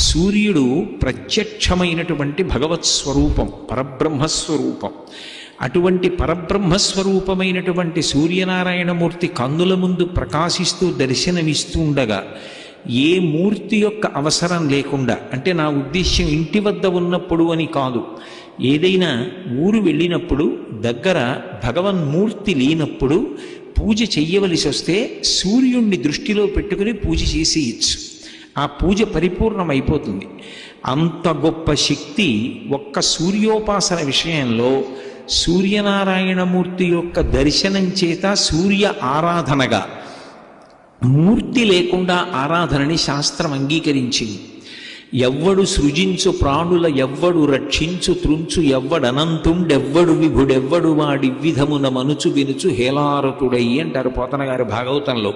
సూర్యుడు ప్రత్యక్షమైనటువంటి భగవత్ స్వరూపం, పరబ్రహ్మస్వరూపం. అటువంటి పరబ్రహ్మస్వరూపమైనటువంటి సూర్యనారాయణమూర్తి కన్నుల ముందు ప్రకాశిస్తూ దర్శనమిస్తూ ఉండగా ఏ మూర్తి యొక్క అవసరం లేకుండా, అంటే నా ఉద్దేశ్యం ఇంటి వద్ద ఉన్నప్పుడు అని కాదు, ఏదైనా ఊరు వెళ్ళినప్పుడు దగ్గర భగవన్మూర్తి లేనప్పుడు పూజ చెయ్యవలసి వస్తే సూర్యుణ్ణి దృష్టిలో పెట్టుకుని పూజ చేసేయచ్చు. ఆ పూజ పరిపూర్ణమైపోతుంది. అంత గొప్ప శక్తి ఒక్క సూర్యోపాసన విషయంలో సూర్యనారాయణమూర్తి యొక్క దర్శనం చేత సూర్య ఆరాధనగా, మూర్తి లేకుండా ఆరాధనని శాస్త్రం అంగీకరించింది. ఎవ్వడు సృజించు ప్రాణుల ఎవ్వడు రక్షించు త్రుంచు ఎవ్వడనంతుండెవ్వడు విభుడెవ్వడు వాడి విధమున మనుచు వినుచు హేలారతుడై అంటారు పోతన గారి భాగవతంలో.